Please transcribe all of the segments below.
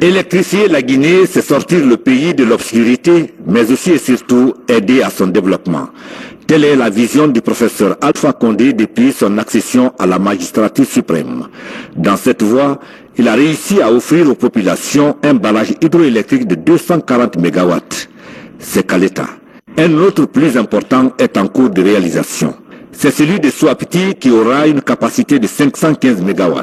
Électrifier la Guinée, c'est sortir le pays de l'obscurité, mais aussi et surtout aider à son développement. Telle est la vision du professeur Alpha Condé depuis son accession à la magistrature suprême. Dans cette voie, il a réussi à offrir aux populations un barrage hydroélectrique de 240 MW. C'est Kaleta. Un autre plus important est en cours de réalisation. C'est celui de Souapiti qui aura une capacité de 515 MW.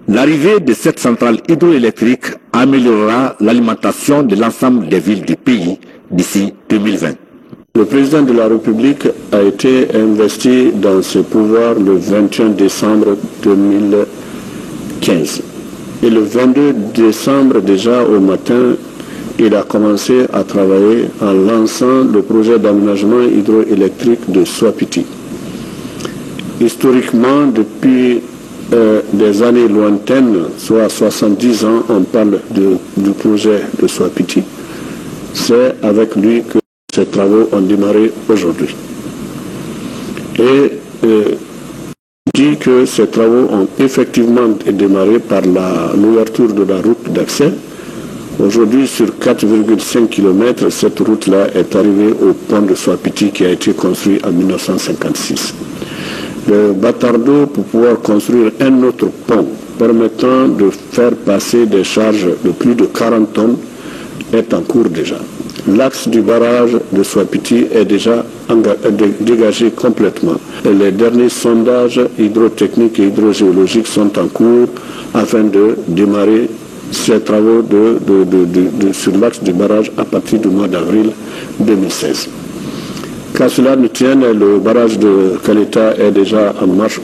L'arrivée de cette centrale hydroélectrique améliorera l'alimentation de l'ensemble des villes du pays d'ici 2020. Le président de la République a été investi dans ses pouvoirs le 21 décembre 2015. Et le 22 décembre, déjà au matin, il a commencé à travailler en lançant le projet d'aménagement hydroélectrique de Souapiti. Historiquement, depuis des années lointaines, soit 70 ans, on parle du projet de Souapiti. C'est avec lui que ces travaux ont démarré aujourd'hui. Et dit que ces travaux ont effectivement démarré par l'ouverture de la route d'accès. Aujourd'hui, sur 4,5 km, cette route-là est arrivée au pont de Souapiti qui a été construit en 1956. Le Batardo, pour pouvoir construire un autre pont permettant de faire passer des charges de plus de 40 tonnes, est en cours déjà. L'axe du barrage de Souapiti est déjà dégagé complètement. Et les derniers sondages hydrotechniques et hydrogéologiques sont en cours afin de démarrer ces travaux sur l'axe du barrage à partir du mois d'avril 2016. Qu'à cela ne tienne, le barrage de Kaleta est déjà en marche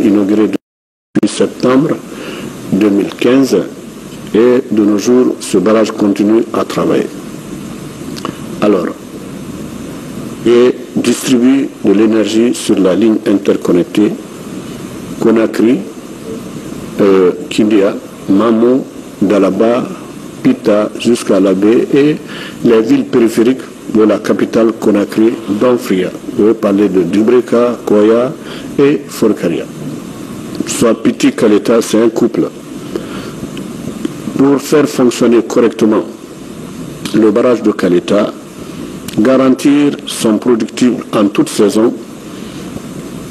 inauguré depuis septembre 2015 et de nos jours, ce barrage continue à travailler. Alors, et distribue de l'énergie sur la ligne interconnectée Conakry, Kindia, Mamo, Dalaba, Pita jusqu'à Labé et les villes périphériques de la capitale Conakry, dont Fria. Je veux parler de Dubreka, Koya et Forcaria. Souapiti Kaleta, c'est un couple. Pour faire fonctionner correctement le barrage de Kaleta, garantir son productible en toute saison,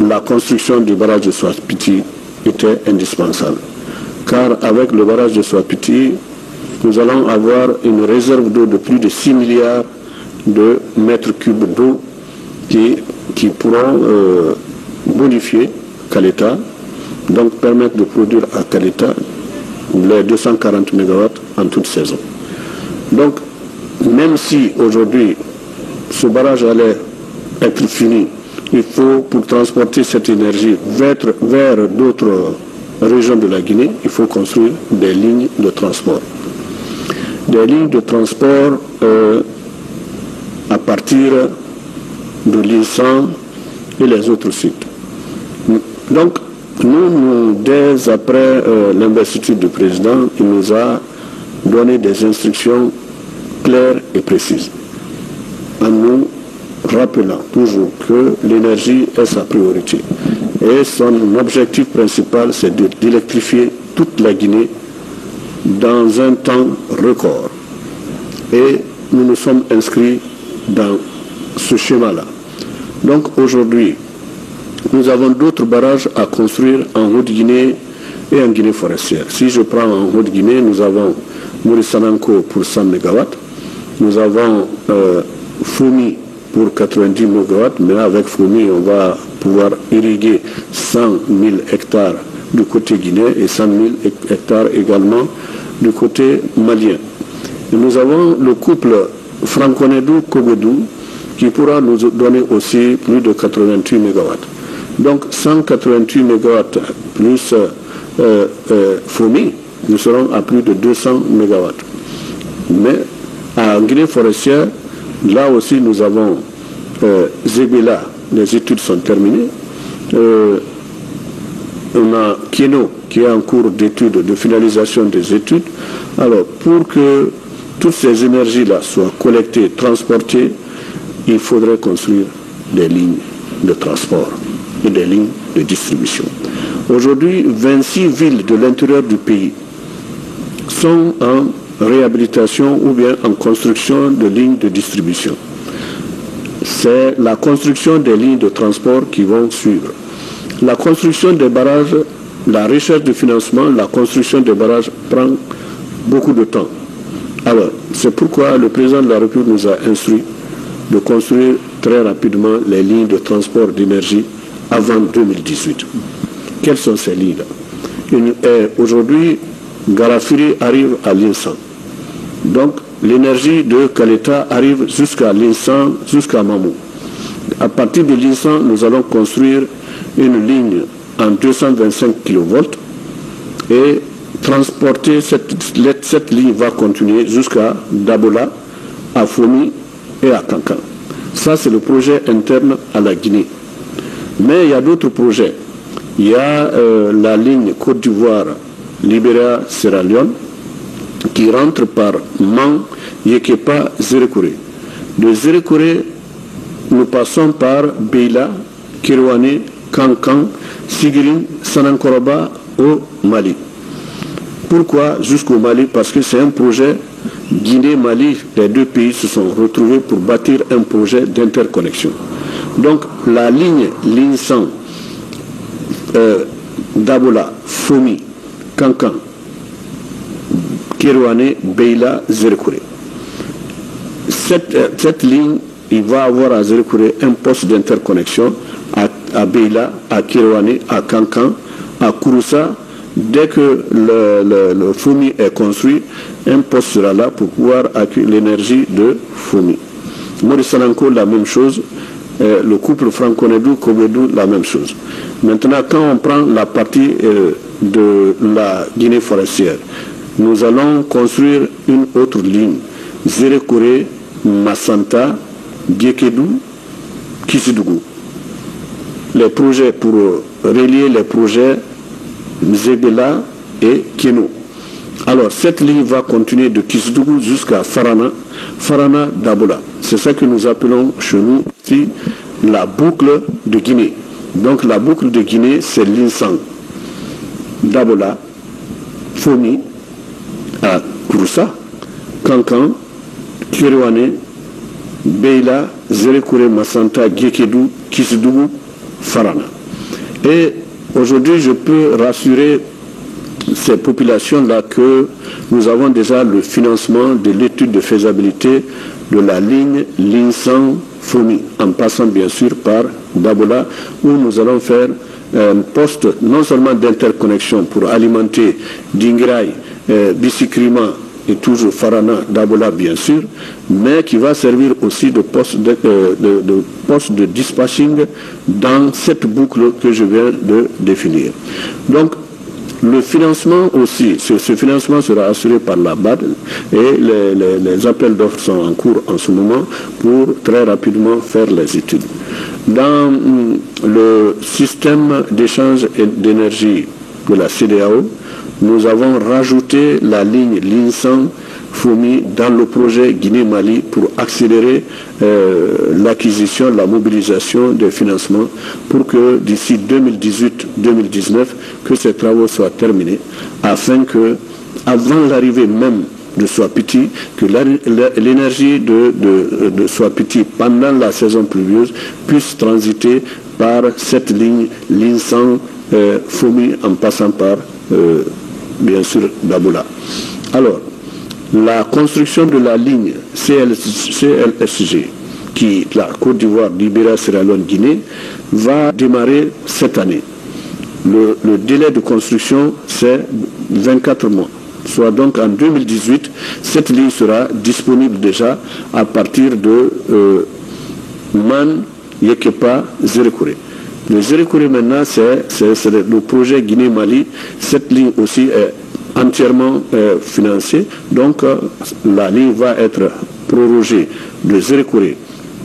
la construction du barrage de Souapiti était indispensable. Car avec le barrage de Souapiti, nous allons avoir une réserve d'eau de plus de 6 milliards de mètres cubes d'eau qui pourront bonifier Kaleta, donc permettre de produire à Kaleta les 240 MW en toute saison. Donc, même si aujourd'hui ce barrage allait être fini, il faut, pour transporter cette énergie vers d'autres régions de la Guinée, il faut construire des lignes de transport. Des lignes de transport à partir de l'INSAN et les autres sites. Donc, dès après l'investiture du président, il nous a donné des instructions claires et précises, en nous rappelant toujours que l'énergie est sa priorité. Et son objectif principal, c'est d'électrifier toute la Guinée dans un temps record. Et nous nous sommes inscrits dans ce schéma-là. Donc aujourd'hui, nous avons d'autres barrages à construire en Haute-Guinée et en Guinée forestière. Si je prends en Haute-Guinée, nous avons Mourisananko pour 100 MW, nous avons Foumi pour 90 MW, mais avec Foumi, on va pouvoir irriguer 100 000 hectares du côté guinéen et 100 000 hectares également du côté malien. Et nous avons le couple Franconedou-Kogedou qui pourra nous donner aussi plus de 88 MW. Donc 188 MW plus Foumi, nous serons à plus de 200 MW. Mais à Guinée forestière, là aussi nous avons Zébéla, les études sont terminées. On a Kieno qui est en cours d'études, de finalisation des études. Alors pour que toutes ces énergies-là soient collectées, transportées, il faudrait construire des lignes de transport et des lignes de distribution. Aujourd'hui, 26 villes de l'intérieur du pays sont en réhabilitation ou bien en construction de lignes de distribution. C'est la construction des lignes de transport qui vont suivre. La construction des barrages, la recherche de financement, la construction des barrages prend beaucoup de temps. Alors, c'est pourquoi le président de la République nous a instruit de construire très rapidement les lignes de transport d'énergie avant 2018. Quelles sont ces lignes-là? Aujourd'hui, Garafiri arrive à Linsan. Donc, l'énergie de Caleta arrive jusqu'à Linsan, jusqu'à Mamou. À partir de Linsan, nous allons construire une ligne en 225 kV et transporter cette ligne va continuer jusqu'à Dabola, à Fomi et à Kankan. Ça, c'est le projet interne à la Guinée. Mais il y a d'autres projets. Il y a la ligne Côte d'Ivoire, Libéria, Sierra Leone, qui rentre par Man, Yekepa, Zérekouré. De Zérekouré, nous passons par Beila, Kirouane, Kankan, Sigirin, Sanankoroba au Mali. Pourquoi jusqu'au Mali? Parce que c'est un projet Guinée-Mali, les deux pays se sont retrouvés pour bâtir un projet d'interconnexion. Donc la ligne Linsan, Dabola, Fomi, Kankan, Kirouane, Beila, Zérekouré. Cette ligne, il va avoir à Zérekouré un poste d'interconnexion à Beila, à Kirouane, à Kankan, à Kouroussa. Dès que le Fomi est construit, un poste sera là pour pouvoir accueillir l'énergie de Fomi. Maurice Salanko, la même chose. Le couple Franco-Nedou-Kobedou, la même chose. Maintenant, quand on prend la partie de la Guinée forestière, nous allons construire une autre ligne. Zérekouré, Massanta, Diekedou, Kisidougou. Les projets pour relier les projets Zébela et Keno. Alors, cette ligne va continuer de Kisidougou jusqu'à Farana Dabola. C'est ça que nous appelons chez nous ici la boucle de Guinée. Donc, la boucle de Guinée, c'est Linsan, Dabola, Fomi, à Kouroussa, Kankan, Kirouane, Beila, Zérekouré, Massanta, Diekedou, Kisidougou, Farana. Et aujourd'hui, je peux rassurer ces populations-là que nous avons déjà le financement de l'étude de faisabilité de la ligne Linsan-Fomi, en passant bien sûr par Dabola, où nous allons faire un poste non seulement d'interconnexion pour alimenter Dingraï, Bicikrima et toujours Farana, Dabola bien sûr, mais qui va servir aussi de poste de dispatching dans cette boucle que je viens de définir. Donc, le financement aussi, ce financement sera assuré par la BAD et les appels d'offres sont en cours en ce moment pour très rapidement faire les études. Dans le système d'échange d'énergie de la CEDEAO, nous avons rajouté la ligne Linsan-Fomi dans le projet Guinée-Mali pour accélérer l'acquisition, la mobilisation des financements pour que d'ici 2018-2019, que ces travaux soient terminés, afin que, avant l'arrivée même de Swapiti, que l'énergie de Swapiti pendant la saison pluvieuse puisse transiter par cette ligne Linsan-Fomi en passant par bien sûr Dabola. Alors, la construction de la ligne CLSG, qui la Côte d'Ivoire, Libéria, Sierra Leone, Guinée, va démarrer cette année. Le délai de construction, c'est 24 mois. Soit donc en 2018, cette ligne sera disponible déjà à partir de Man, Yekepa, Zérekouré. Le Zérekouré maintenant, c'est le projet Guinée-Mali. Cette ligne aussi est entièrement financée. Donc la ligne va être prorogée de Zérekouré,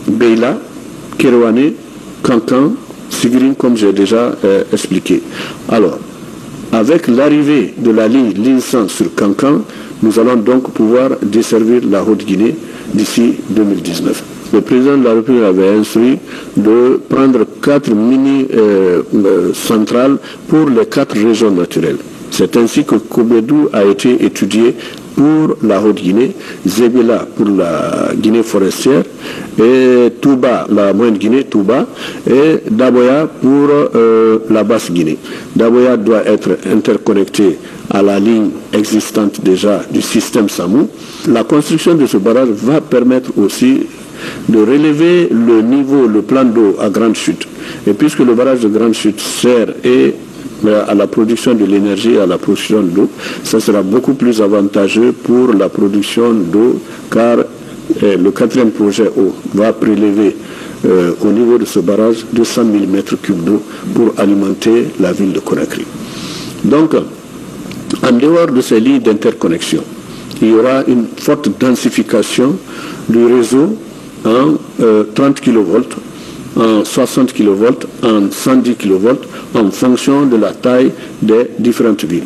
Beila, Kirouane, Kankan, Sigirin, comme j'ai déjà expliqué. Alors, avec l'arrivée de la ligne Linsan sur Kankan, nous allons donc pouvoir desservir la Haute-Guinée d'ici 2019. Le président de la République avait instruit de prendre 4 mini-centrales pour les 4 régions naturelles. C'est ainsi que Kobedou a été étudié pour la Haute-Guinée, Zébéla pour la Guinée forestière, et Touba, la Moyenne-Guinée, Touba, et Daboya pour la Basse-Guinée. Daboya doit être interconnecté à la ligne existante déjà du système SAMU. La construction de ce barrage va permettre aussi de relever le niveau, le plan d'eau à Grande Chute. Et puisque le barrage de Grande Chute sert à la production de l'énergie et à la production d'eau, ça sera beaucoup plus avantageux pour la production d'eau, car le quatrième projet eau va prélever au niveau de ce barrage 200 000 m3 d'eau pour alimenter la ville de Conakry. Donc, en dehors de ces lignes d'interconnexion, il y aura une forte densification du réseau en 30 kV, en 60 kV, en 110 kV, en fonction de la taille des différentes villes.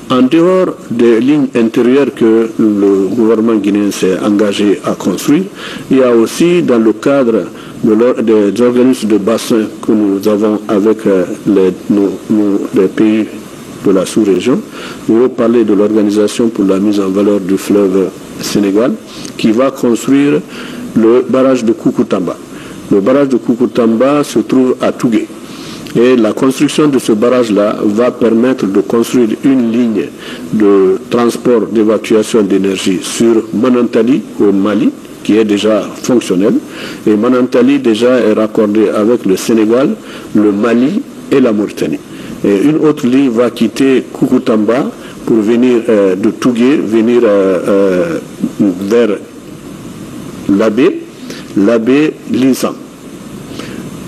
En dehors des lignes intérieures que le gouvernement guinéen s'est engagé à construire, il y a aussi dans le cadre des organismes de bassin que nous avons avec les pays de la sous-région. Nous allons parler de l'Organisation pour la mise en valeur du fleuve Sénégal, qui va construire le barrage de Koukoutamba. Le barrage de Koukoutamba se trouve à Tougué. Et la construction de ce barrage-là va permettre de construire une ligne de transport d'évacuation d'énergie sur Manantali au Mali, qui est déjà fonctionnelle. Et Manantali déjà est raccordé avec le Sénégal, le Mali et la Mauritanie. Et une autre ligne va quitter Koukoutamba pour venir de Tougué, venir vers l'abbé Linsam.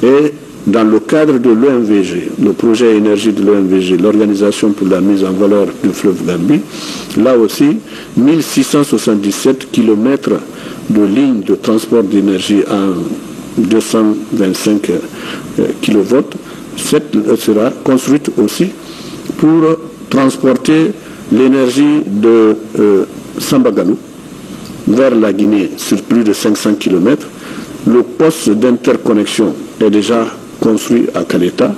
Et dans le cadre de l'OMVG, le projet énergie de l'OMVG, l'Organisation pour la mise en valeur du fleuve Gambie, là aussi, 1677 km de lignes de transport d'énergie en 225 kV, sera construite aussi pour transporter l'énergie de Sambagano vers la Guinée sur plus de 500 km. Le poste d'interconnexion est déjà construit à Caleta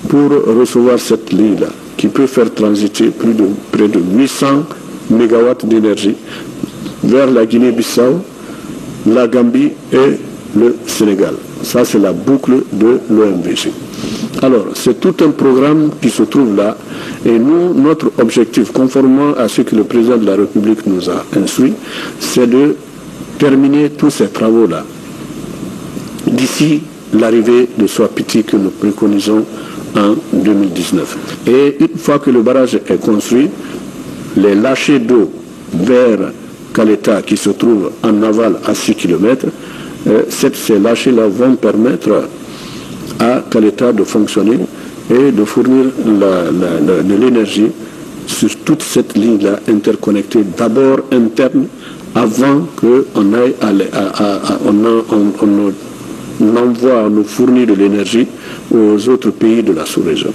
pour recevoir cette ligne-là, qui peut faire transiter près de 800 MW d'énergie vers la Guinée-Bissau, la Gambie et le Sénégal. Ça, c'est la boucle de l'OMVG. Alors, c'est tout un programme qui se trouve là, et nous, notre objectif, conformément à ce que le président de la République nous a instruit, c'est de terminer tous ces travaux-là d'ici l'arrivée de Soapiti que nous préconisons en 2019. Et une fois que le barrage est construit, les lâchers d'eau vers Caleta, qui se trouve en aval à 6 km, ces lâchers-là vont permettre à Caleta de fonctionner et de fournir de l'énergie sur toute cette ligne-là interconnectée, d'abord interne, avant qu'on aille on envoie, on nous fournit de l'énergie aux autres pays de la sous-région.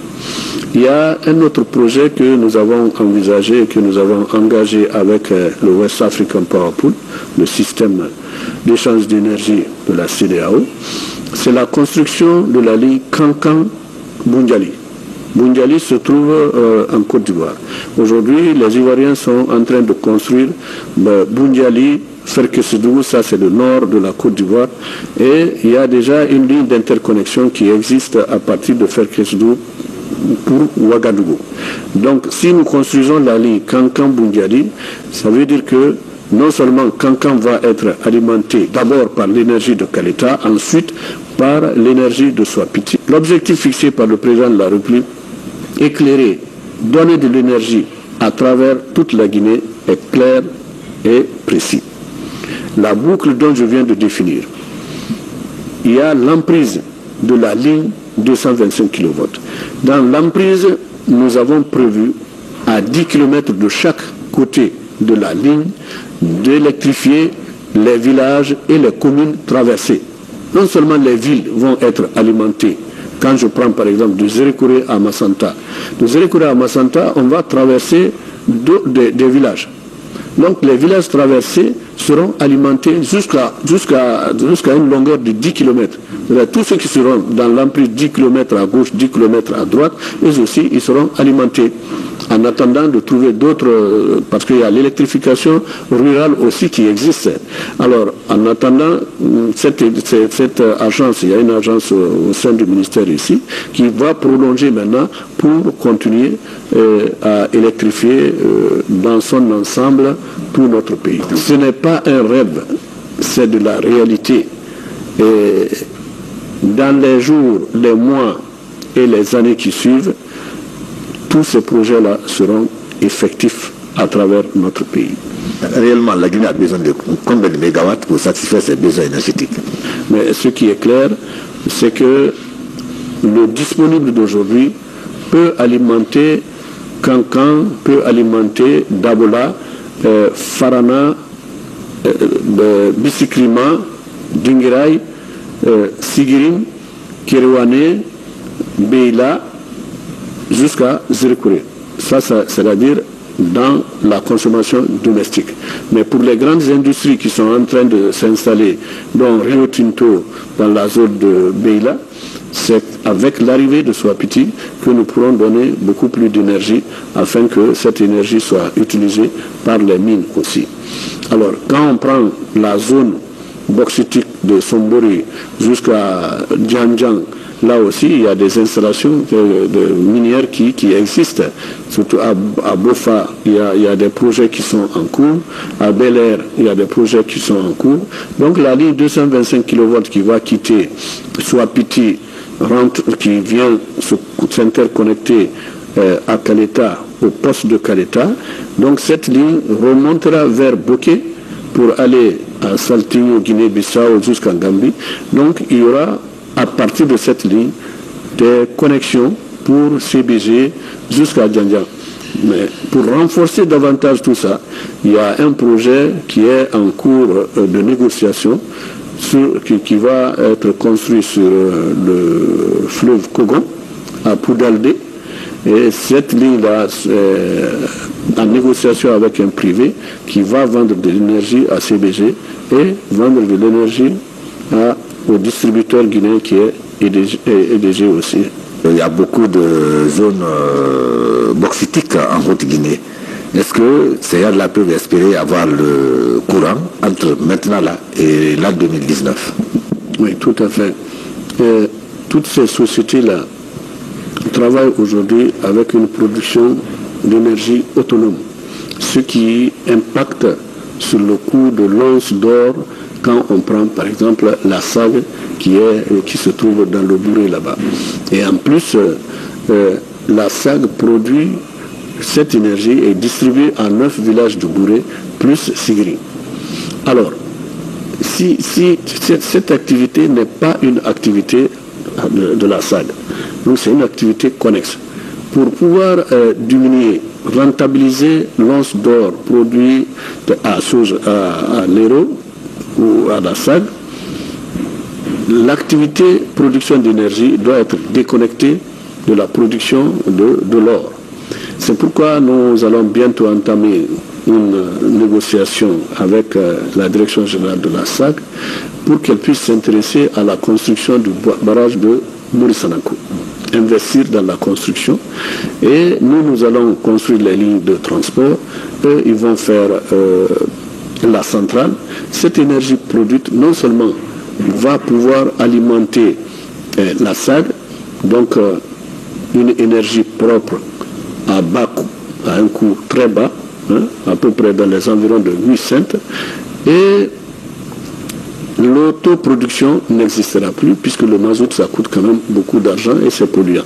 Il y a un autre projet que nous avons envisagé et que nous avons engagé avec le West African Power Pool, le système d'échange d'énergie de la CEDEAO. C'est la construction de la ligne Kankan-Boundiali. Boundiali se trouve en Côte d'Ivoire. Aujourd'hui, les Ivoiriens sont en train de construire Boundiali, Ferkesedou, ça c'est le nord de la Côte d'Ivoire, et il y a déjà une ligne d'interconnexion qui existe à partir de Ferkesedou pour Ouagadougou. Donc si nous construisons la ligne Kankan-Boundiali, ça veut dire que non seulement Kankan va être alimenté d'abord par l'énergie de Caleta, ensuite par l'énergie de Soapiti. L'objectif fixé par le président de la République, éclairer, donner de l'énergie à travers toute la Guinée, est clair et précis. La boucle dont je viens de définir, il y a l'emprise de la ligne 225 kV. Dans l'emprise, nous avons prévu à 10 km de chaque côté de la ligne d'électrifier les villages et les communes traversées. Non seulement les villes vont être alimentées, quand je prends par exemple de Zérékouré à Massanta. De Zérékouré à Massanta, on va traverser des villages. Donc les villages traversés seront alimentés jusqu'à une longueur de 10 km. Tous ceux qui seront dans l'emprise 10 km à gauche, 10 km à droite, eux aussi, ils seront alimentés. En attendant de trouver d'autres, parce qu'il y a l'électrification rurale aussi qui existe. Alors, en attendant, cette agence, il y a une agence au sein du ministère ici, qui va prolonger maintenant pour continuer à électrifier dans son ensemble tout notre pays. Ce n'est pas un rêve, c'est de la réalité. Et dans les jours, les mois et les années qui suivent, tous ces projets-là seront effectifs à travers notre pays. Réellement, la Guinée a besoin de combien de mégawatts pour satisfaire ses besoins énergétiques? Mais ce qui est clair, c'est que le disponible d'aujourd'hui peut alimenter Kankan, peut alimenter Dabola, Farana, Bisikrima, Dingirai, Sigirim, Kerewane, Beila, jusqu'à Zirikouré. Ça, c'est-à-dire dans la consommation domestique. Mais pour les grandes industries qui sont en train de s'installer, dont Rio Tinto dans la zone de Beila, c'est avec l'arrivée de Swapiti que nous pourrons donner beaucoup plus d'énergie afin que cette énergie soit utilisée par les mines aussi. Alors, quand on prend la zone bauxitique de Sombori jusqu'à Djanjang, là aussi, il y a des installations de minières qui existent. Surtout à Bofa, il y a des projets qui sont en cours. À Bel Air, il y a des projets qui sont en cours. Donc la ligne 225 kV qui va quitter Swapiti, qui vient s'interconnecter à Kaleta, au poste de Kaleta. Donc cette ligne remontera vers Bokeh pour aller à Saltinho, Guinée-Bissau jusqu'à Gambie. Donc il y aura à partir de cette ligne des connexions pour CBG jusqu'à Djanjang. Mais pour renforcer davantage tout ça, il y a un projet qui est en cours de négociation qui va être construit sur le fleuve Kogon à Poudaldé. Et cette ligne-là est en négociation avec un privé qui va vendre de l'énergie à CBG et vendre de l'énergie au distributeur guinéen qui est EDG aussi. Il y a beaucoup de zones bauxitiques en Haute-Guinée. Est-ce que ces gens-là peuvent espérer avoir le courant entre maintenant là et l'an 2019? Oui, tout à fait. Toutes ces sociétés-là travaillent aujourd'hui avec une production d'énergie autonome, ce qui impacte sur le coût de l'once d'or quand on prend par exemple la SAG qui se trouve dans le Bouré là-bas. Et en plus, la SAG produit cette énergie est distribuée en 9 villages du Bouré plus Sigri. Alors, si cette activité n'est pas une activité de la SAG, donc c'est une activité connexe. Pour pouvoir diminuer, rentabiliser l'once d'or produit à l'Hérault ou à la SAG, l'activité production d'énergie doit être déconnectée de la production de l'or. C'est pourquoi nous allons bientôt entamer une négociation avec la direction générale de la SAG pour qu'elle puisse s'intéresser à la construction du barrage de Mourisanako, investir dans la construction, et nous allons construire les lignes de transport. Eux, ils vont faire la centrale. Cette énergie produite non seulement va pouvoir alimenter la SAG, donc une énergie propre à bas coût, à un coût très bas, à peu près dans les environs de 8 cents, et l'autoproduction n'existera plus puisque le mazout ça coûte quand même beaucoup d'argent et c'est polluant.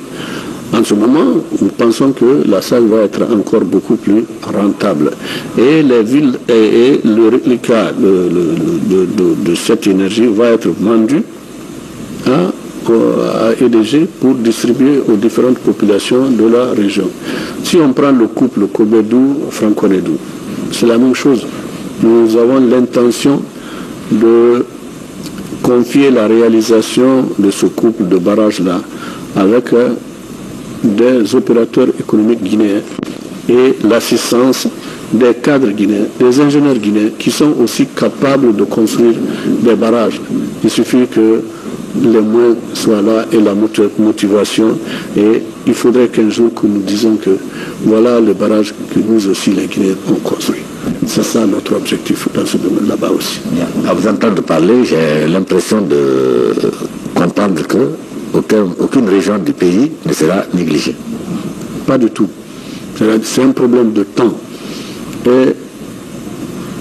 En ce moment, nous pensons que la SAG va être encore beaucoup plus rentable. Et les villes et le reliquat de cette énergie va être vendu à EDG pour distribuer aux différentes populations de la région. Si on prend le couple Kobedou-Franconedou, c'est la même chose. Nous avons l'intention de confier la réalisation de ce couple de barrages-là avec des opérateurs économiques guinéens et l'assistance des cadres guinéens, des ingénieurs guinéens qui sont aussi capables de construire des barrages. Il suffit que les moyens soient là et la motivation, et il faudrait qu'un jour que nous disions que voilà le barrage que nous aussi les Guinéens ont construit. C'est ça notre objectif dans ce domaine là-bas aussi. Bien. À vous entendre parler, j'ai l'impression de comprendre que aucune région du pays ne sera négligée. Pas du tout. C'est un problème de temps. Et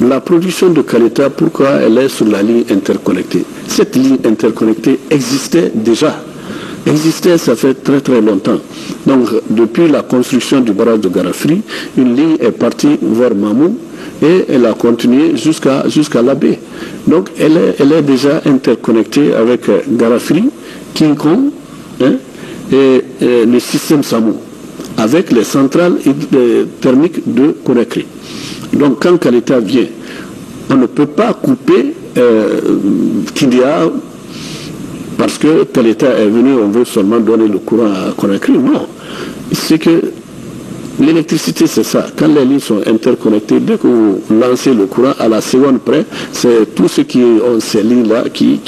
la production de Caleta, pourquoi elle est sur la ligne interconnectée? Cette ligne interconnectée existait déjà. Ça fait très très longtemps. Donc depuis la construction du barrage de Garafri, une ligne est partie vers Mamou et elle a continué jusqu'à la baie. Donc elle est déjà interconnectée avec Garafri, King Kong, et le système Samou, avec les centrales thermiques de Conakry. Donc quand Caleta vient, on ne peut pas couper Kindia parce que Caleta est venu, on veut seulement donner le courant à Conakry. Non, c'est que l'électricité, c'est ça. Quand les lignes sont interconnectées, dès que vous lancez le courant, à la seconde près, c'est tous ceux qui ont ces lignes-là qui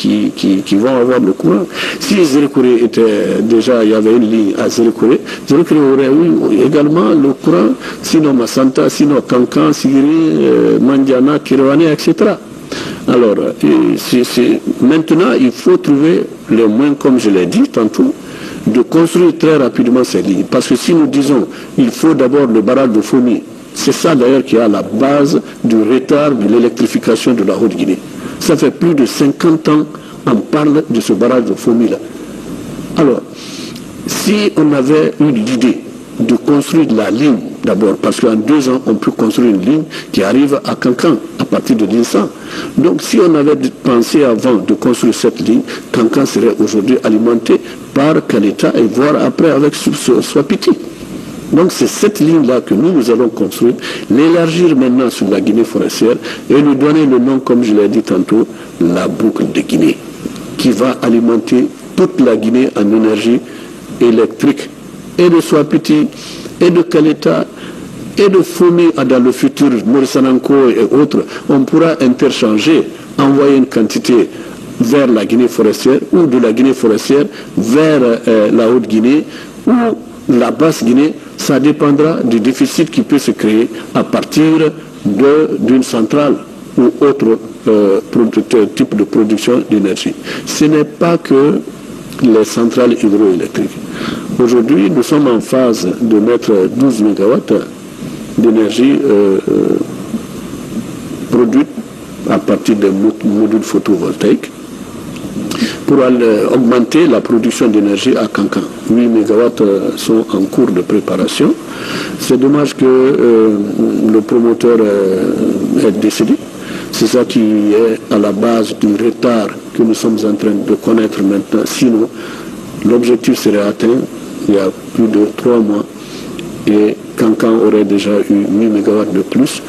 vont avoir le courant. Si Zérekouré était déjà, il y avait une ligne à Zérekouré aurait eu également le courant, sinon Massanta, sinon Kankan, Sigiri, Mandiana, Kirwane, etc. Alors, maintenant, il faut trouver les moyens, comme je l'ai dit tantôt, de construire très rapidement ces lignes. Parce que si nous disons il faut d'abord le barrage de Fomi, c'est ça d'ailleurs qui est à la base du retard de l'électrification de la Haute-Guinée. Ça fait plus de 50 ans qu'on parle de ce barrage de Fomi-là. Alors, si on avait eu l'idée de construire la ligne d'abord, parce qu'en 2 ans, on peut construire une ligne qui arrive à Kankan, à partir de l'INSA. Donc si on avait pensé avant de construire cette ligne, Kankan serait aujourd'hui alimenté par Caleta et voire après avec Swapiti. Donc c'est cette ligne-là que nous allons construire, l'élargir maintenant sur la Guinée forestière et lui donner le nom, comme je l'ai dit tantôt, la boucle de Guinée, qui va alimenter toute la Guinée en énergie électrique, et de Swapiti, et de Caleta, et de Fomi dans le futur, Morisananko et autres. On pourra interchanger, envoyer une quantité vers la Guinée forestière ou de la Guinée forestière vers la Haute-Guinée ou la Basse-Guinée. Ça dépendra du déficit qui peut se créer à partir d'une centrale ou autre type de production d'énergie. Ce n'est pas que les centrales hydroélectriques. Aujourd'hui, nous sommes en phase de mettre 12 MW d'énergie produite à partir des modules photovoltaïques pour augmenter la production d'énergie à Kankan. 8 MW sont en cours de préparation. C'est dommage que le promoteur est décédé. C'est ça qui est à la base du retard que nous sommes en train de connaître maintenant. Sinon, l'objectif serait atteint il y a plus de 3 mois et Kankan aurait déjà eu 8 MW de plus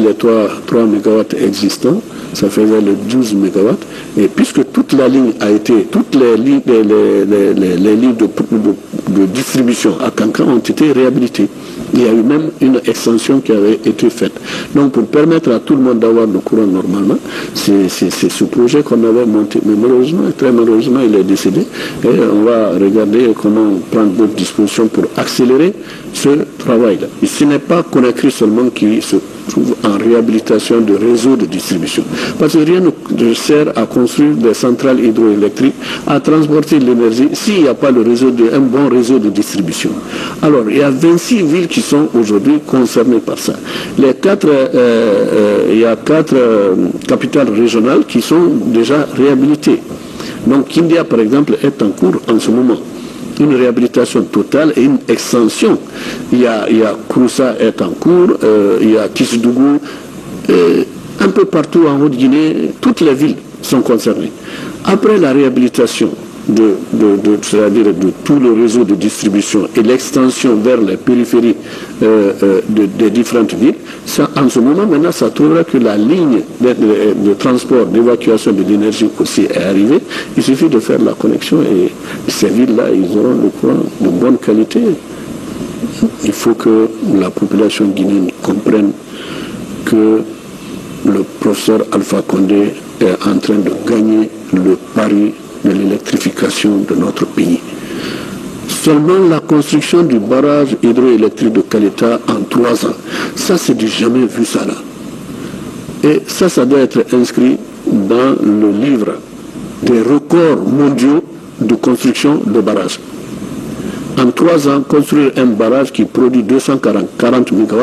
les 3 MW existants, ça faisait le 12 MW. Et puisque toute la ligne a été, toutes les lignes de distribution à Kankan ont été réhabilitées. Il y a eu même une extension qui avait été faite. Donc pour permettre à tout le monde d'avoir le courant normalement, c'est ce projet qu'on avait monté. Mais malheureusement, très malheureusement, il est décédé. Et on va regarder comment prendre d'autres dispositions pour accélérer ce travail-là. Et ce n'est pas Conakry seulement qui se trouve en réhabilitation de réseaux de distribution. Parce que rien ne sert à construire des centrales hydroélectriques, à transporter l'énergie s'il n'y a pas un bon réseau de distribution. Alors, il y a 26 villes qui sont aujourd'hui concernées par ça. Il y a 4 capitales régionales qui sont déjà réhabilitées. Donc, Kindia, par exemple, est en cours en ce moment. Une réhabilitation totale et une extension. Il y a Kouroussa est en cours, il y a Kisdougou, un peu partout en Haute-Guinée, toutes les villes sont concernées. Après la réhabilitation c'est-à-dire de tout le réseau de distribution et l'extension vers les périphéries des différentes villes, ça, en ce moment, maintenant, ça trouvera que la ligne de transport, d'évacuation de l'énergie aussi est arrivée. Il suffit de faire la connexion et ces villes-là, ils auront le courant de bonne qualité. Il faut que la population guinéenne comprenne que le professeur Alpha Condé est en train de gagner le pari de l'électrification de notre pays. Seulement la construction du barrage hydroélectrique de Caleta en 3 ans, ça c'est du jamais vu ça là. Et ça doit être inscrit dans le livre des records mondiaux de construction de barrages. En 3 ans, construire un barrage qui produit 240 MW,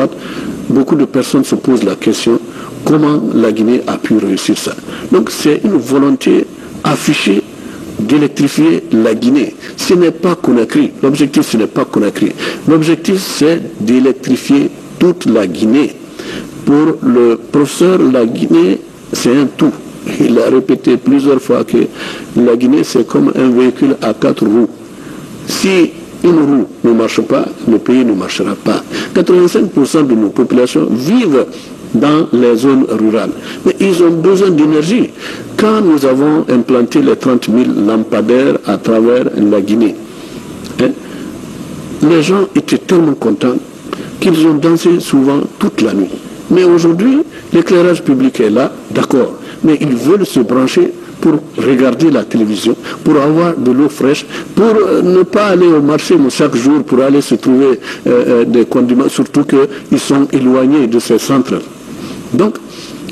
beaucoup de personnes se posent la question comment la Guinée a pu réussir ça. Donc c'est une volonté affichée d'électrifier la Guinée. Ce n'est pas Conakry. L'objectif, ce n'est pas Conakry. L'objectif, c'est d'électrifier toute la Guinée. Pour le professeur, la Guinée, c'est un tout. Il a répété plusieurs fois que la Guinée, c'est comme un véhicule à 4 roues. Si une roue ne marche pas, le pays ne marchera pas. 85% de nos populations vivent dans les zones rurales. Mais ils ont besoin d'énergie. Quand nous avons implanté les 30 000 lampadaires à travers la Guinée, les gens étaient tellement contents qu'ils ont dansé souvent toute la nuit. Mais aujourd'hui, l'éclairage public est là, d'accord, mais ils veulent se brancher pour regarder la télévision, pour avoir de l'eau fraîche, pour ne pas aller au marché chaque jour, pour aller se trouver des condiments, surtout qu'ils sont éloignés de ces centres. Donc,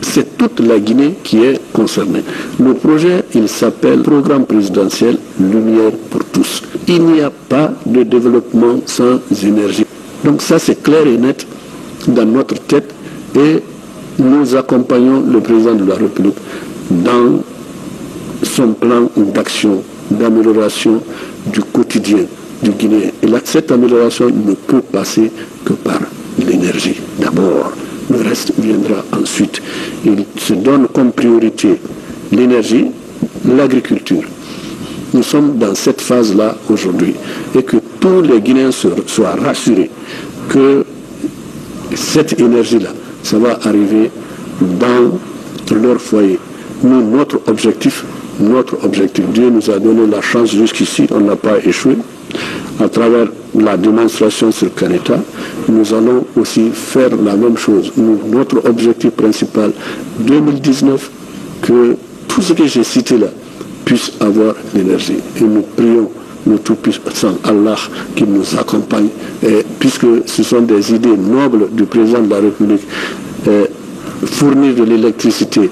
c'est toute la Guinée qui est concernée. Le projet, il s'appelle Programme présidentiel Lumière pour tous. Il n'y a pas de développement sans énergie. Donc ça, c'est clair et net dans notre tête et nous accompagnons le président de la République dans son plan d'action, d'amélioration du quotidien du Guinéen. Et là, cette amélioration ne peut passer que par l'énergie d'abord. Le reste viendra ensuite. Il se donne comme priorité l'énergie, l'agriculture. Nous sommes dans cette phase-là aujourd'hui et que tous les Guinéens soient rassurés que cette énergie-là, ça va arriver dans leur foyer. Nous, notre objectif, Dieu nous a donné la chance jusqu'ici, on n'a pas échoué. À travers la démonstration sur Caleta, nous allons aussi faire la même chose. Notre objectif principal, 2019, que tout ce que j'ai cité là puisse avoir l'énergie. Et nous prions le Tout-Puissant Allah qui nous accompagne, et puisque ce sont des idées nobles du président de la République, fournir de l'électricité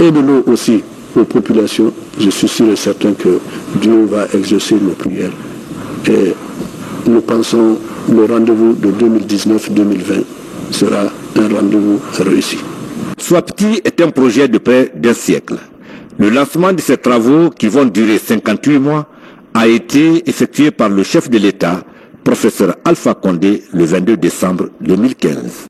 et de l'eau aussi aux populations, je suis sûr et certain que Dieu va exaucer nos prières. Et nous pensons que le rendez-vous de 2019-2020 sera un rendez-vous réussi. Swapti est un projet de près d'un siècle. Le lancement de ces travaux, qui vont durer 58 mois, a été effectué par le chef de l'État, professeur Alpha Condé, le 22 décembre 2015.